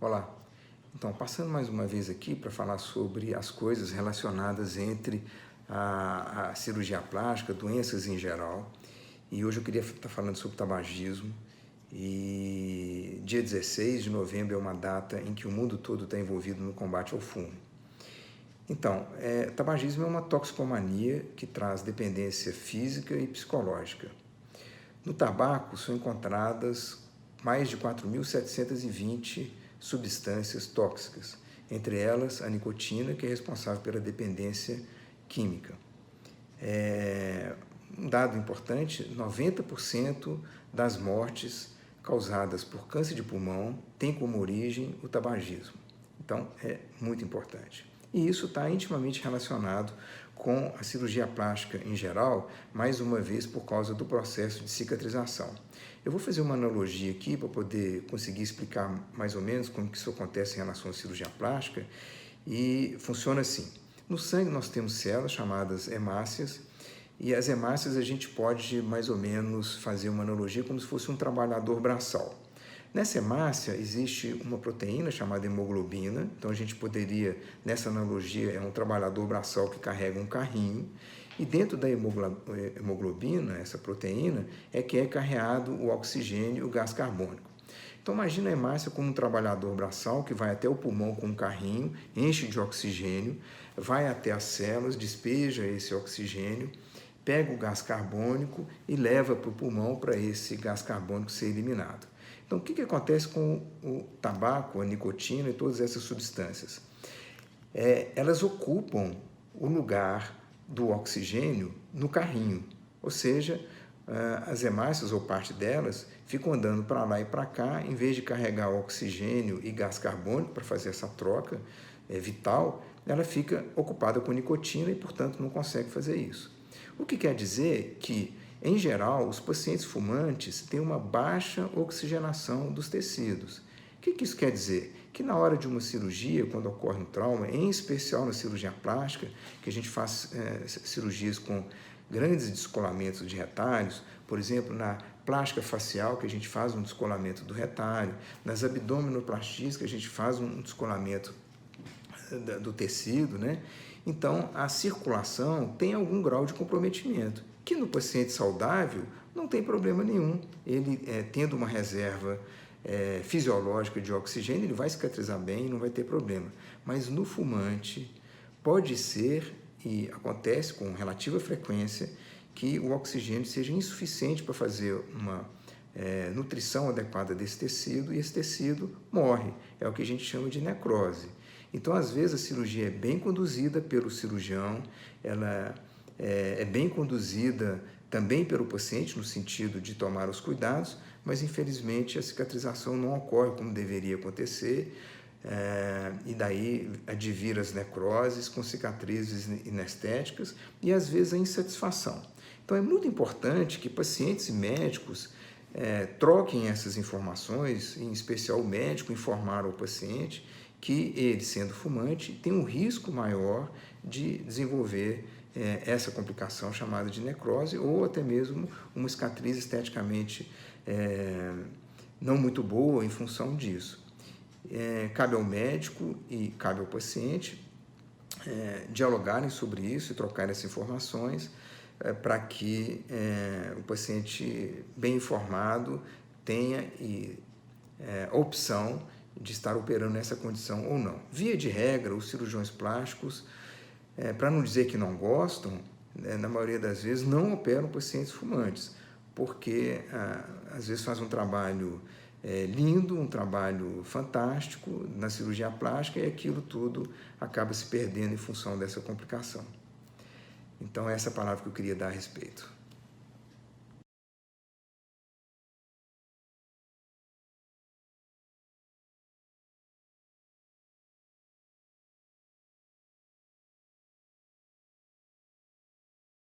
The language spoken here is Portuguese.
Olá, então passando mais uma vez aqui para falar sobre as coisas relacionadas entre a cirurgia plástica, doenças em geral, e hoje eu queria estar falando sobre tabagismo, e dia 16 de novembro é uma data em que o mundo todo está envolvido no combate ao fumo. Então, tabagismo é uma toxicomania que traz dependência física e psicológica. No tabaco são encontradas mais de 4.720 substâncias tóxicas, entre elas a nicotina, que é responsável pela dependência química. Um dado importante, 90% das mortes causadas por câncer de pulmão tem como origem o tabagismo. Então, é muito importante. E isso está intimamente relacionado com a cirurgia plástica em geral, mais uma vez por causa do processo de cicatrização. Eu vou fazer uma analogia aqui para poder conseguir explicar mais ou menos como que isso acontece em relação à cirurgia plástica, e funciona assim. No sangue nós temos células chamadas hemácias, e as hemácias a gente pode mais ou menos fazer uma analogia como se fosse um trabalhador braçal. Nessa hemácia existe uma proteína chamada hemoglobina, então a gente poderia, nessa analogia, é um trabalhador braçal que carrega um carrinho, e dentro da hemoglobina, essa proteína, é que é carreado o oxigênio e o gás carbônico. Então imagina a hemácia como um trabalhador braçal que vai até o pulmão com um carrinho, enche de oxigênio, vai até as células, despeja esse oxigênio, pega o gás carbônico e leva para o pulmão para esse gás carbônico ser eliminado. Então, o que acontece com o tabaco, a nicotina e todas essas substâncias? Elas ocupam o lugar do oxigênio no carrinho, ou seja, as hemácias ou parte delas ficam andando para lá e para cá, em vez de carregar oxigênio e gás carbônico para fazer essa troca vital, ela fica ocupada com nicotina e, portanto, não consegue fazer isso. O que quer dizer que, em geral, os pacientes fumantes têm uma baixa oxigenação dos tecidos. O que isso quer dizer? Que na hora de uma cirurgia, quando ocorre um trauma, em especial na cirurgia plástica, que a gente faz cirurgias com grandes descolamentos de retalhos, por exemplo, na plástica facial, que a gente faz um descolamento do retalho, nas abdominoplastias, que a gente faz um descolamento do tecido, né? Então, a circulação tem algum grau de comprometimento, que no paciente saudável não tem problema nenhum. Ele, tendo uma reserva fisiológica de oxigênio, ele vai cicatrizar bem, não vai ter problema. Mas no fumante, pode ser, e acontece com relativa frequência, que o oxigênio seja insuficiente para fazer uma nutrição adequada desse tecido, e esse tecido morre. É o que a gente chama de necrose. Então, às vezes, a cirurgia é bem conduzida pelo cirurgião, ela é bem conduzida também pelo paciente, no sentido de tomar os cuidados, mas, infelizmente, a cicatrização não ocorre como deveria acontecer, e daí advir as necroses com cicatrizes inestéticas e, às vezes, a insatisfação. Então, é muito importante que pacientes e médicos troquem essas informações, em especial o médico informar ao paciente que ele, sendo fumante, tem um risco maior de desenvolver essa complicação chamada de necrose, ou até mesmo uma cicatriz esteticamente não muito boa em função disso. Cabe ao médico e cabe ao paciente dialogarem sobre isso e trocarem essas informações para que o paciente bem informado tenha a opção de estar operando nessa condição ou não. Via de regra, os cirurgiões plásticos, para não dizer que não gostam, na maioria das vezes não operam pacientes fumantes, porque às vezes faz um trabalho lindo, um trabalho fantástico na cirurgia plástica, e aquilo tudo acaba se perdendo em função dessa complicação. Então, essa é a palavra que eu queria dar a respeito.